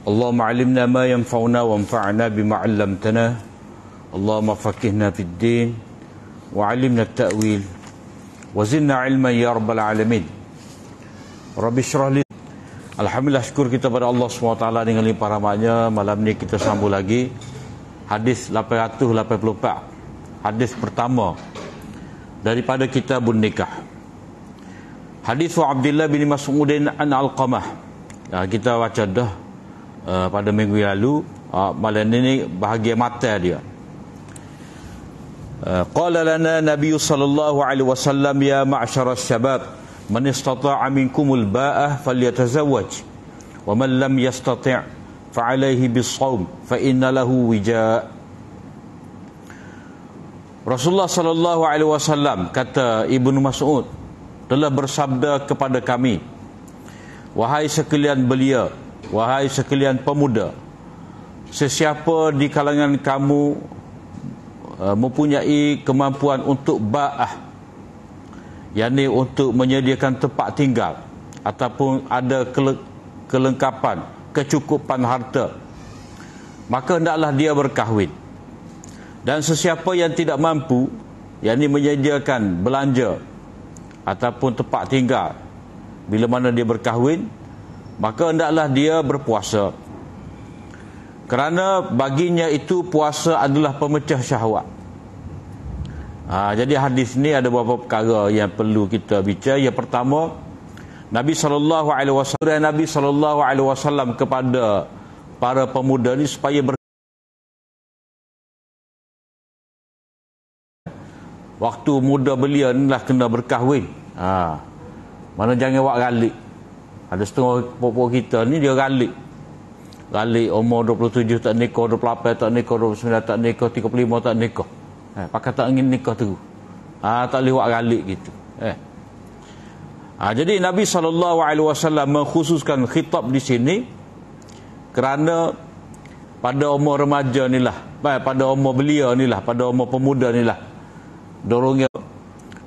Allahumma alimna ma yanfa'una wanfa'na bima 'allamtana. Allahumma faqihna fid din wa 'allimna at-ta'wil wa zidna 'ilman ya rabbal alamin. Rabbi shrah li. Alhamdulillah, syukur kita pada Allah SWT dengan limpah rahmatnya. Malam ni kita sambung lagi hadis 884, hadis pertama daripada kitabun nikah. Hadis Abdullah bin Mas'udin an Alqamah. Kita baca dah pada minggu lalu. Malam ini bahagian mata dia. Qala lana Nabi sallallahu alaihi wasallam ya ma'syara syabab man istata'a minkumul ba'ah falyatazawwaj wa man lam yastati' fa 'alaihi bis-shaum fa inna lahu wija'. Rasulullah sallallahu alaihi wasallam kata Ibnu Mas'ud telah bersabda kepada kami, wahai sekalian belia, wahai sekalian pemuda, sesiapa di kalangan kamu mempunyai kemampuan untuk ba'ah, yakni untuk menyediakan tempat tinggal ataupun ada kelengkapan, kecukupan harta, maka hendaklah dia berkahwin. Dan sesiapa yang tidak mampu, yakni menyediakan belanja ataupun tempat tinggal, bila mana dia berkahwin, maka hendaklah dia berpuasa, kerana baginya itu puasa adalah pemecah syahwat. Jadi hadis ni ada beberapa perkara yang perlu kita bincang. Yang pertama, Nabi SAW kepada para pemuda ni supaya waktu muda belia ni lah kena berkahwin. Mana jangan buat galik. Ada setengah pokok kita ni dia galik umur 27 tak nikah, 28 tak nikah, 29 tak nikah, 35 tak nikah. Pakai tak ingin nikah tu. Tak boleh buat galik gitu. Jadi Nabi SAW mengkhususkan khitab di sini kerana pada umur remaja ni lah, pada umur belia ni lah, pada umur pemuda ni lah, dorongnya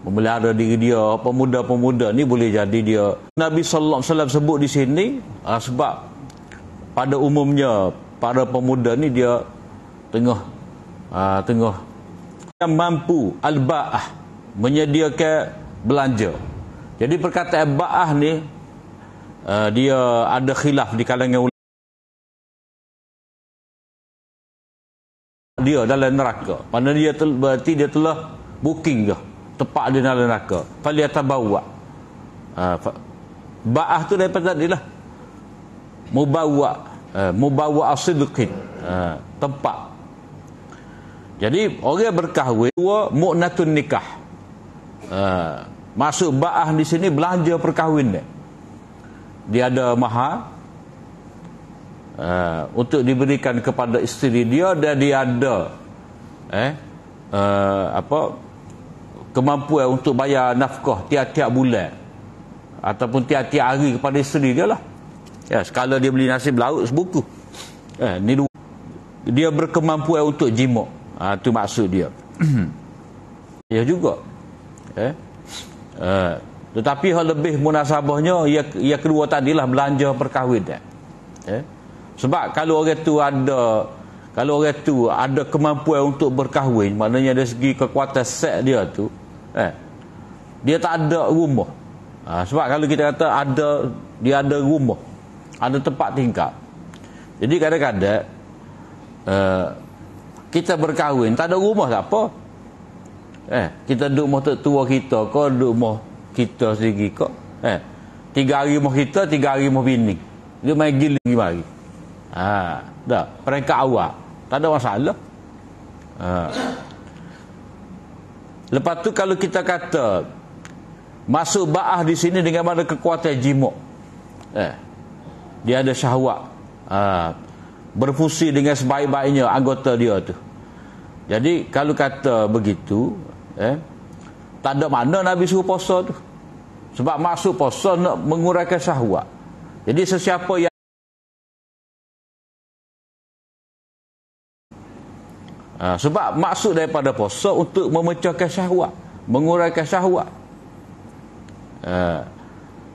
memelihara diri dia. Pemuda-pemuda ni boleh jadi dia, Nabi SAW sebut di sini sebab pada umumnya para pemuda ni dia tengah yang mampu al-ba'ah, menyediakan belanja. Jadi perkataan ba'ah ni dia ada khilaf di kalangan ulama. Dia dalam neraka, mana dia berarti dia telah booking dah tempat dia dalam neraka. Falyatabawwa. Ba'ah tu daripada tadi lah, mubawa as-sidqin, tempat. Jadi orang berkahwin, dua mu'natun nikah. Masuk ba'ah di sini belanja perkahwin dia. Dia ada mahar untuk diberikan kepada isteri dia, dan dia ada kemampuan untuk bayar nafkah tiap-tiap bulan ataupun tiap-tiap hari kepada isteri dia lah. Sekala dia beli nasi lauk sebuku. Ni dia berkemampuan untuk jima. Itu maksud dia. Ya juga. Tetapi hal lebih munasabahnya yang kedua tadilah belanja perkahwin. Sebab kalau orang tu ada kemampuan untuk berkahwin, maknanya dari segi kekuatan seks dia tu, dia tak ada rumah. Sebab kalau kita kata dia ada rumah, ada tempat tinggal. Jadi kadang-kadang kita berkahwin tak ada rumah, tak apa. Kita duduk rumah tua kita ke, duduk rumah kita sendiri ke, 3 hari rumah kita, 3 hari rumah bini, dia main giling mari. Dah peringkat awal tak ada masalah. Lepas tu kalau kita kata masuk ba'ah di sini dengan mana kekuatan jima, dia ada syahwat, berfungsi dengan sebaik-baiknya anggota dia tu. Jadi kalau kata begitu, tak ada mana Nabi suruh puasa tu. Sebab masuk puasa nak mengurangkan syahwat. Jadi sesiapa yang sebab maksud daripada puasa untuk memecahkan syahwat, mengurangkan syahwat.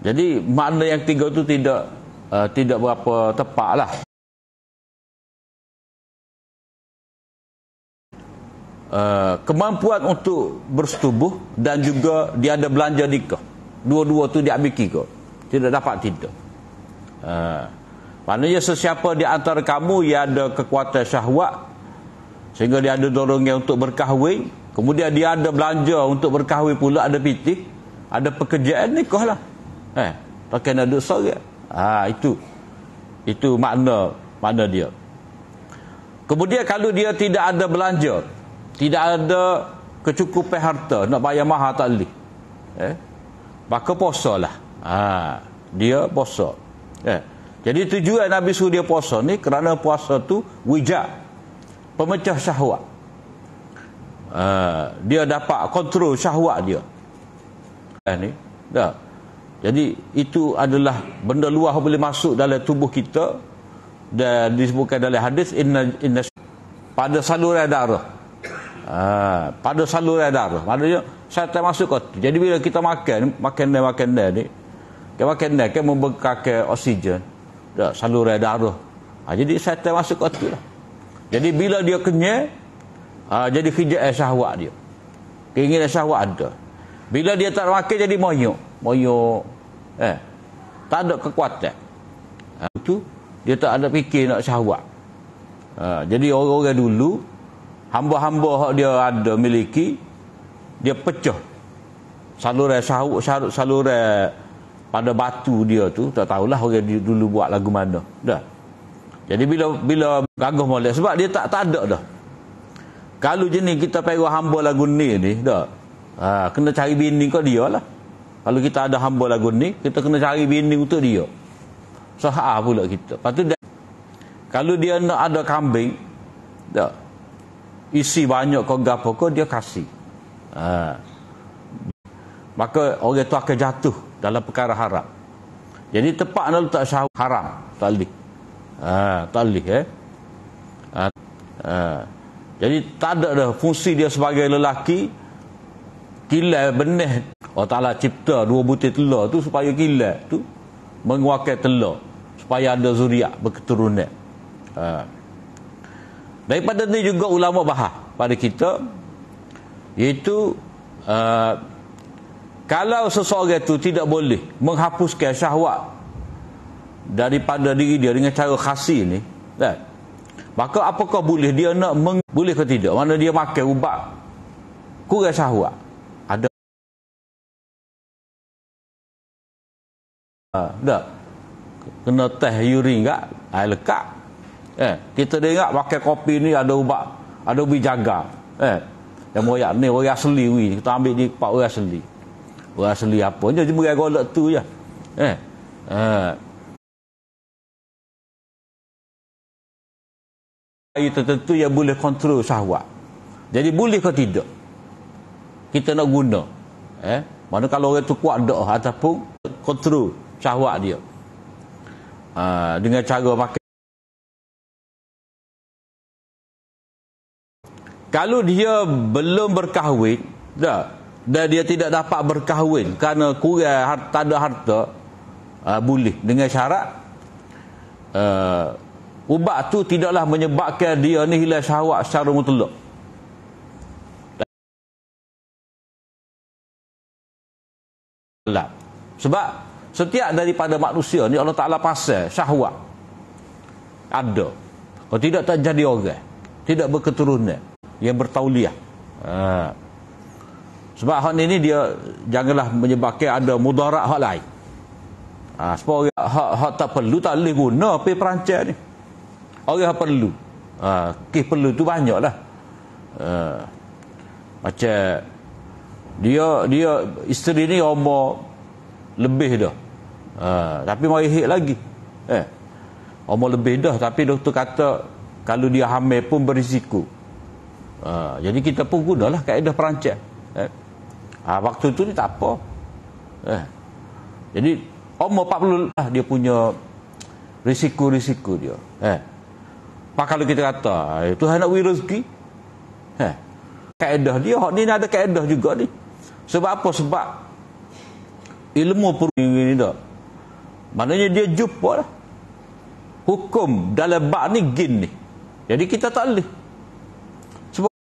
Jadi makna yang tiga itu tidak berapa tepat lah. kemampuan untuk bersetubuh dan juga dia ada belanja nikah. Dua-dua tu dia ambil kira. Tidak dapat tidak. Maknanya sesiapa di antara kamu yang ada kekuatan syahwat sehingga dia ada dorongan untuk berkahwin, kemudian dia ada belanja untuk berkahwin pula, ada pitih, ada pekerjaan, nikahlah. Tak kena duduk sorang. Itu makna dia. Kemudian kalau dia tidak ada belanja, tidak ada kecukupan harta, nak bayar mahal tak boleh, maka puasalah. Dia puasa. Jadi tujuan Nabi suruh dia puasa ni kerana puasa tu wijak, pemecah syahwat. Dia dapat kontrol syahwat dia. Jadi itu adalah benda luar boleh masuk dalam tubuh kita, dan disebutkan dalam hadis inna pada saluran darah. Pada saluran darah. Maknanya syaitan masuk ke. Jadi bila kita makan ni, makan kan membekakkan oksigen saluran darah. Jadi syaitan masuk ke tu lah. Jadi bila dia kenyang, jadi kejap syahwat dia. Keinginan syahwat ada. Bila dia tak makan jadi moyok. Tak ada kekuatan. Itu dia tak ada fikir nak syahwat. Jadi orang-orang dulu, hamba-hamba hak dia ada miliki, dia pecah saluran syahwat, saluran pada batu dia tu, tak tahulah orang dulu buat lagu mana. Dah. Jadi bila gagah molek sebab dia tak ada dah. Kalau jenis kita pergi hamba lagu ni dah. Kena cari bini kau dia lah. Kalau kita ada hamba lagu ni, kita kena cari bini untuk dia. Sahah pula kita. Lepas tu kalau dia nak ada kambing, dah. Isi banyak kau gapo kau dia kasih. Maka orang tu akan jatuh dalam perkara haram. Jadi tepat nak letak syahwat haram, tak boleh. Tak boleh Jadi tak ada dah fungsi dia sebagai lelaki. Kilai benih Allah Ta'ala cipta 2 butir telur tu supaya kilai tu mengeluarkan telur supaya ada zuriat berketurunan. Daripada ni juga ulama bahas pada kita, iaitu kalau seseorang itu tidak boleh menghapuskan syahwat daripada diri dia dengan cara khasi ni, maka apakah boleh dia nak boleh ke tidak? Mana dia makan ubat kurang syahwat, ada tak kena teh urin kat air lekat. Kita dengar pakai kopi ni ada ubat, ada ubi jaga. Yang moyak ni orang asli kita ambil di pak orang asli. Orang asli apa je cuma golek tu je. Tertentu yang boleh kontrol syahwat. Jadi boleh ke tidak kita nak guna? Mana kalau orang tu kuat dak ataupun kontrol syahwat dia dengan cara makan. Kalau dia belum berkahwin dan dia tidak dapat berkahwin kerana kurang tak ada harta, boleh dengan syarat ubat tu tidaklah menyebabkan dia ni hilang syahwat secara mutlak. Sebab setiap daripada manusia ni Allah Ta'ala pasal syahwat ada. Kalau tidak tak jadi orang, tidak berketurunan yang bertauliah. Sebab hak ni dia janganlah menyebabkan ada mudarat hak lain. Sebab orang hak tak perlu tak boleh guna pergi perancat ni. Orang hak perlu. Kes perlu tu banyaklah. Macam dia isteri ni umur lebih dah. Tapi mau ihik lagi. Umur lebih dah tapi doktor kata kalau dia hamil pun berisiko. Jadi kita pun gunalah kaedah perancat. Waktu tu ni tak apa. Jadi umur 40 lah dia punya risiko-risiko dia. Pak kalau kita kata Tuhan nak beri rezeki, kaedah dia hak ni ada kaedah juga ni. Sebab apa? Sebab ilmu ini dah. Maknanya dia jumpa lah hukum dalam bab ni gin ni. Jadi kita tak boleh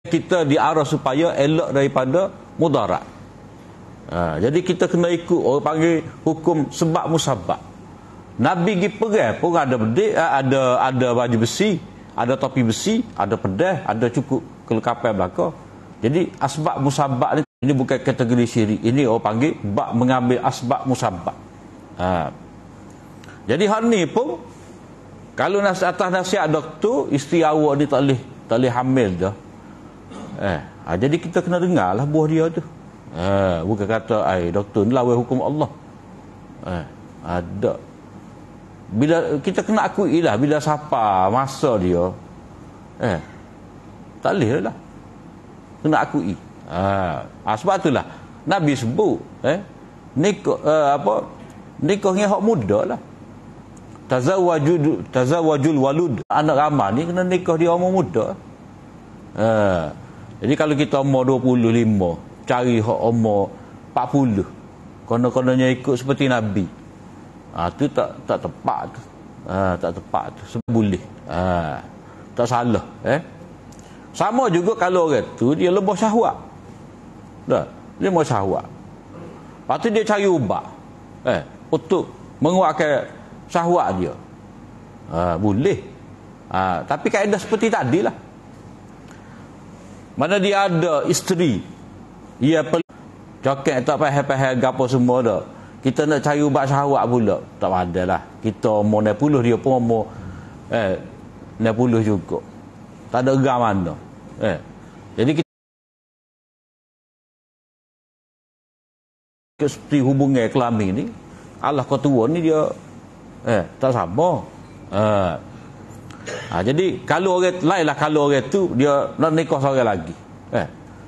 kita diarah supaya elok daripada mudarat. Jadi kita kena ikut orang panggil hukum sebab musabab. Nabi pergi perang pun ada bedik, ada baju besi, ada topi besi, ada pedang, ada cukup kelengkapan belaka. Jadi asbab musabab ni, ini bukan kategori syirik. Ini orang panggil bab mengambil asbab musabab. Jadi hal ni pun kalau atas nasihat doktor, isteri awak ni tak boleh hamil dah. Jadi kita kena dengarlah buah dia tu. Bukan kata doktor ni lawan hukum Allah. Ada. Bila kita kena akui lah, bila siapa masa dia tak boleh lah. Kena akui. Sebab itulah Nabi sebut nikah dengan hak muda lah. Tazawwajul walud, anak ramah ni kena nikah dia umur muda. Jadi kalau kita umur 25, cari hak umur 40, kono-kononnya ikut seperti Nabi, tu tak tepat tu. Tak tepat tu. Sebulih. Tak salah. Sama juga kalau orang tu dia lebih syahwat. Dah, dia mau syahwat. Lepas tu dia cari ubat untuk menguatkan syahwat dia. Boleh. Tapi kaedah seperti tadi lah. Mana dia ada isteri, ia perlu cokek tak pahal-pahal gapo semua dah. Kita nak cari ubat syahwat pula, tak ada lah. Kita umur 60, dia pun umur 60 juga. Tak ada geram mana. Jadi kita seperti hubungan kelamin ni, Allah ketua ni dia tak sama. Jadi kalau orang lain lah, kalau orang tu dia nak nikah seorang lagi,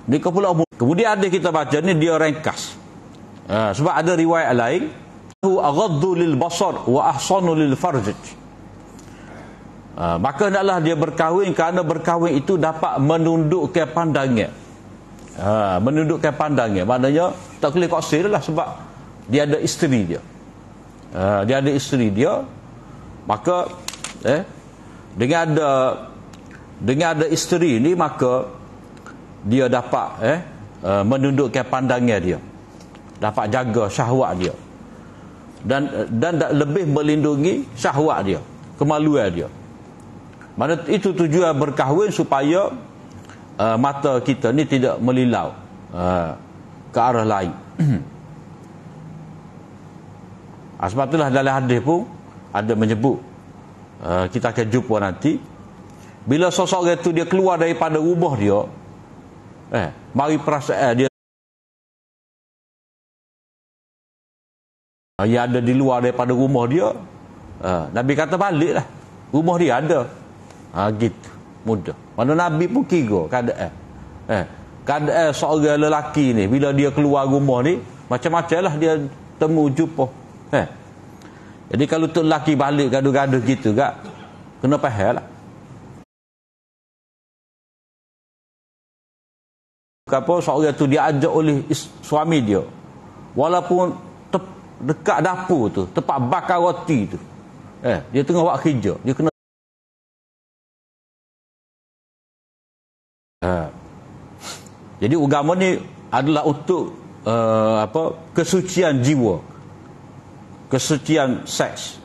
nikah pula umur. Kemudian ada kita baca ni dia ringkas. Sebab ada riwayat lain, aghaddu lil basar wa ahsanu lil farj. Maka hendaklah dia berkahwin, kerana berkahwin itu dapat menundukkan pandangan. Menundukkan pandangan maknanya tak boleh koksir lah, sebab dia ada isteri dia. Dia ada isteri dia, maka dengan ada isteri ni, maka dia dapat menundukkan pandangan dia, dapat jaga syahwat dia, dan lebih melindungi syahwat dia, kemaluan dia. Mana itu tujuan berkahwin, supaya mata kita ni tidak melilau ke arah lain. Sebab itulah dalam hadis pun ada menyebut, kita akan jumpa nanti, bila seseorang itu dia keluar daripada rumah dia, mari perasaan dia yang ada di luar daripada rumah dia, Nabi kata baliklah, rumah dia ada. Gitu mudah. Mana Nabi pun kira keadaan seorang lelaki ni, bila dia keluar rumah ni, macam-macam lah dia temu jumpa. Jadi kalau tu lelaki balik gaduh-gaduh gitu kak, kena faham lah. Apa seorang tu dia ajak oleh suami dia, walaupun dekat dapur tu, tempat bakar roti tu, dia tengah buat kerja, dia kena jadi agama ni adalah untuk kesucian jiwa, kesucian seks.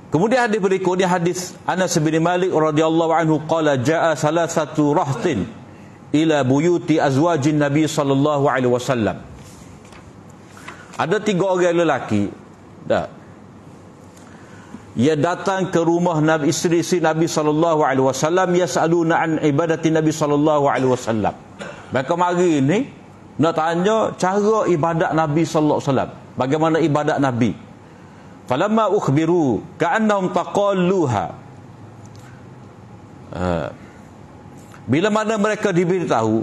Kemudian hadis berikutnya, hadis Anas bin Malik radhiyallahu anhu qala jaa salasatu rahtin ila buyuti azwajin Nabi sallallahu alaihi wasallam. Ada 3 orang lelaki ia datang ke rumah Nabi, isteri-isteri Nabi sallallahu alaihi wasallam, yasaluna an ibadati Nabi sallallahu alaihi wasallam. Mereka mari ni nak tanya cara ibadat Nabi sallallahu alaihi wasallam, bagaimana ibadat Nabi. Falamma ukhbiru ka'annahum taqalluha. Bila mana mereka diberitahu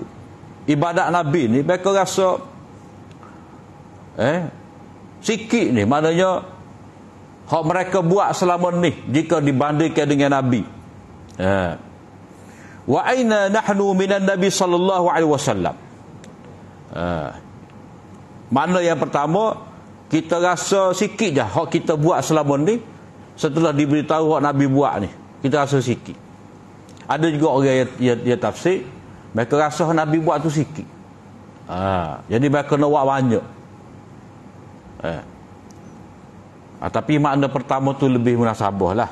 ibadat Nabi ni, mereka rasa sikit ni, maknanya hak mereka buat selama ni jika dibandingkan dengan Nabi. Wa aina nahnu minan Nabi sallallahu alaihi wasallam. Mana yang pertama, kita rasa sikit dah hak kita buat selama ni, setelah diberitahu hak Nabi buat ni, kita rasa sikit. Ada juga orang yang tafsir, mereka rasa Nabi buat tu sikit. Jadi mereka nak buat banyak. Tapi makna pertama tu lebih munasabah lah.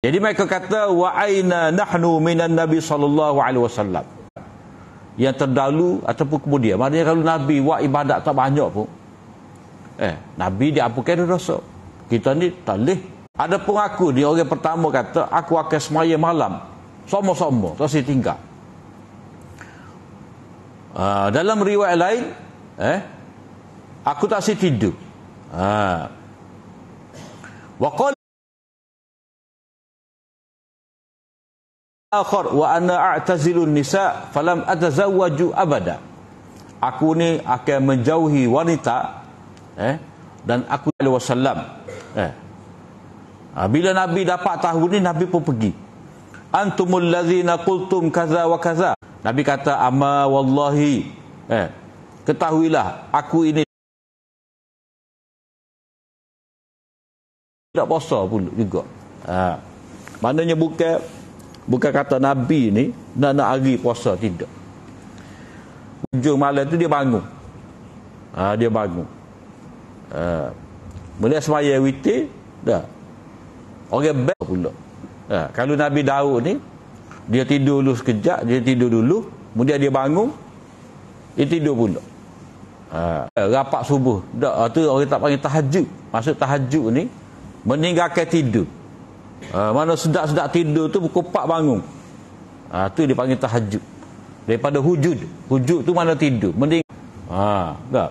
Jadi mereka kata wa aina nahnu minan nabi sallallahu alaihi wasallam. Yang terdahulu ataupun kemudian. Maknanya kalau Nabi buat ibadat tak banyak pun, Nabi diampunkan dosa. Kita ni tak boleh. Ada pun aku, dia orang pertama kata aku akan semaya malam sama-sama, tak saya tinggal. Dalam riwayat lain, aku tak saya tidur. Wa qala akhar wa ana a'tazilun nisa falam atazawwaju abada. Aku ni akan menjauhi wanita, dan aku alaihi wasallam. Bila Nabi dapat tahu ni, Nabi pun pergi. Antumul ladzina qultum kaza wa kaza. Nabi kata amma wallahi, ketahuilah aku ini tidak puasa pula juga. Maknanya bukan kata Nabi ni nak hari puasa, tidak. Hujung malam tu dia bangun. Dia bangun. Mula semaya witir dah. Orang baik pula. Kalau Nabi Daud ni, dia tidur dulu sekejap, kemudian dia bangun, dia tidur pula. Rapat subuh. Tu orang tak panggil tahajud. Maksud tahajud ni meninggalkan tidur. Mana sedap-sedap tidur tu pukul 4 bangun. Tu dia panggil tahajud. Daripada hujud. Hujud tu mana tidur. Mending. Tak.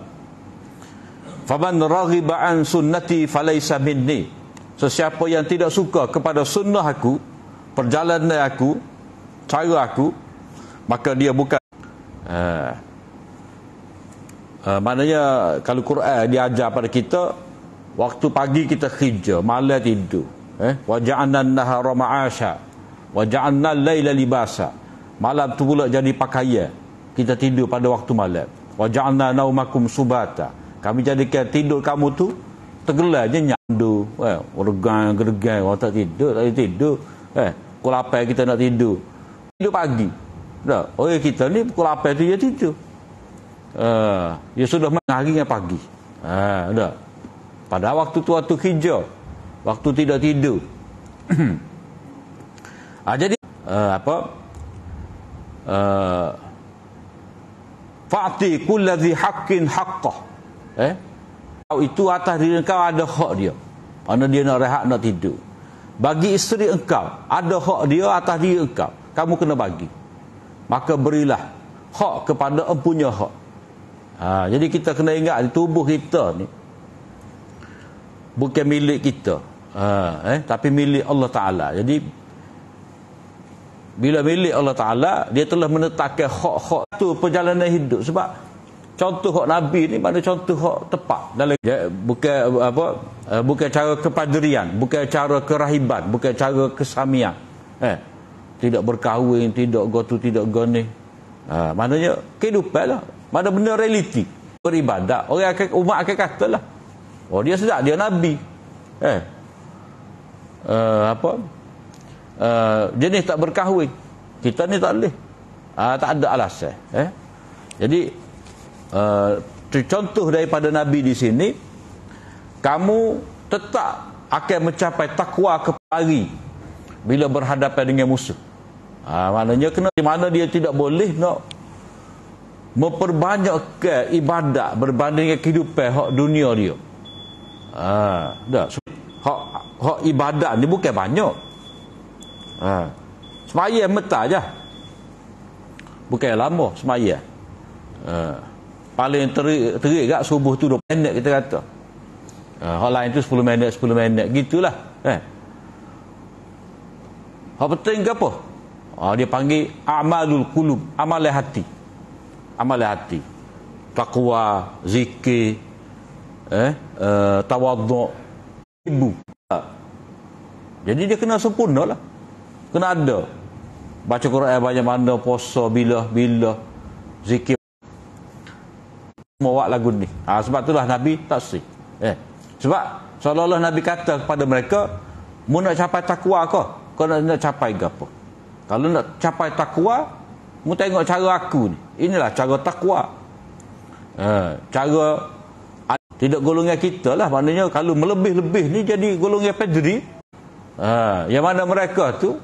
Faman raghiba an sunnati falaysa minni. Sesiapa yang tidak suka kepada sunnah aku, perjalanan aku, cara aku, maka dia bukan. Maknanya kalau Quran dia ajar pada kita, waktu pagi kita kerja, malam tidur. Wa ja'alna an-nahara ma'asha wa ja'alna al-laila libasa. Malam tu pula jadi pakaian. Kita tidur pada waktu malam. Wa ja'alna naumakum subata. Kami jadikan tidur kamu tu tergelar nyenyak tu. Gergang orang tak tidur. Pukul 8 kita nak tidur. Tidur pagi. Tak. Orang kita ni pukul 8 tu dia tidur. Dia sudah hari dengan pagi. Tak. Pada waktu tu waktu kerja, waktu tidak tidur. Jadi fa'ti kulladhi haqqin haqqah. Itu atas diri engkau ada hak dia. Mana dia nak rehat, nak tidur. Bagi isteri engkau ada hak dia atas diri engkau. Kamu kena bagi. Maka berilah hak kepada empunya hak. Jadi kita kena ingat tubuh kita ni bukan milik kita, tapi milik Allah Ta'ala. Jadi bila milik Allah Ta'ala, dia telah menetapkan hak-hak tu perjalanan hidup. Sebab contoh hak Nabi ni mana contoh hak tepat dalam, bukan cara kepaderian, bukan cara kerahiban, bukan cara kesamian. Tidak berkahwin, tidak gotu, tidak goni. Maknanya kehidupan lah. Mana benda realiti beribadat. Umat akan kata lah, dia sedap, dia Nabi. Jenis tak berkahwin. Kita ni tak boleh. Tak ada alasan. Jadi contoh daripada Nabi di sini, kamu tetap akan mencapai takwa kepari bila berhadapan dengan musuh. Maknanya kena, di mana dia tidak boleh nak memperbanyakkan ibadat berbanding kehidupan hak dunia dia. Hak ibadat ni bukan banyak. Sembahyang meta je. Bukan lama sembahyang. Paling terik kat subuh tu 20 minit kita kata. Hak lain tu 10 minit gitulah. Hak penting ke apa? Dia panggil amalul qulub, amalan hati. Amalan hati. Taqwa, zikir, tawaduk, ibu. Jadi dia kena sempurna lah. Kena ada. Baca Quran banyak mana, puasa bila, zikir. Mewak lagu ni. Sebab itulah Nabi tak sih. Sebab seolah-olah Nabi kata kepada mereka, Mu nak capai takwa ke? Kau nak capai apa? Kalau nak capai takwa, mu tengok cara aku ni. Inilah cara takwa. Cara tidak golongan kita lah. Maknanya kalau melebih-lebih ni jadi golongan pedri. Yang mana mereka tu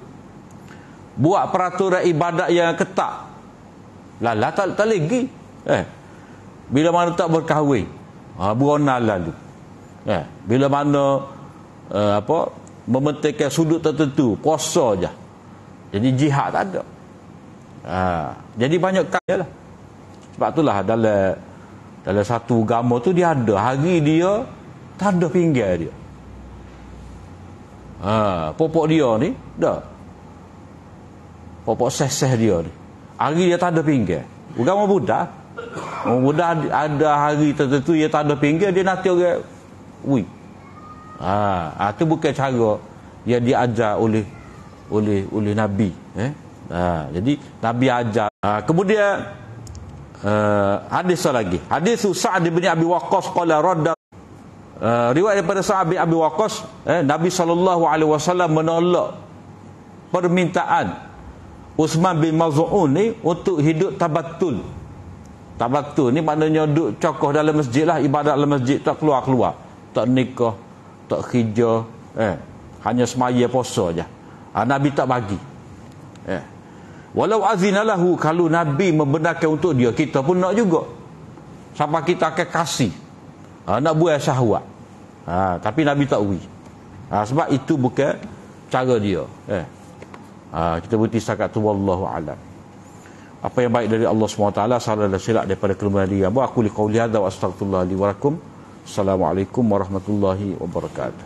buat peraturan ibadat yang ketat. Lah tak lagi. Bila mana tak berkahwin, beronal lalu. Bila mana mementingkan sudut tertentu, puasa je. Jadi jihad tak ada. Jadi banyak kaya lah. Sebab itulah dalam satu agama tu dia ada hari dia tak ada pinggir dia. Popok dia ni dah. Popok seseh dia ni. Hari dia tak ada pinggir. Agama Buddha. Orang Buddha ada hari tertentu dia tak ada pinggir, dia nanti orang wui. Itu bukan cara yang diajar oleh Nabi. Jadi Nabi ajar. Kemudian hadis lagi. Hadis Sa'ad bin Abi Waqqas qala radda. Riwayat daripada Sa'ad bin Abi Waqqas, Nabi SAW menolak permintaan Uthman bin Maz'un ni untuk hidup tabattul. Tabattul ni maknanya duduk cokoh dalam masjid lah, ibadat dalam masjid, tak keluar-keluar, tak nikah, tak kerja, hanya semaya puasa je. Nabi tak bagi. Walau azinalahu, kalau Nabi membenarkan untuk dia, kita pun nak juga. Sampai kita akan kasih. Nak buat syahwat. Tapi Nabi tak beri. Sebab itu bukan cara dia. Kita berhenti setakat tu, wallahu a'lam. Apa yang baik dari Allah SWT, salah dan silap daripada kelemahan diri. Aku liqauli hadza wa astaghfirullah li wa lakum. Assalamualaikum warahmatullahi wabarakatuh.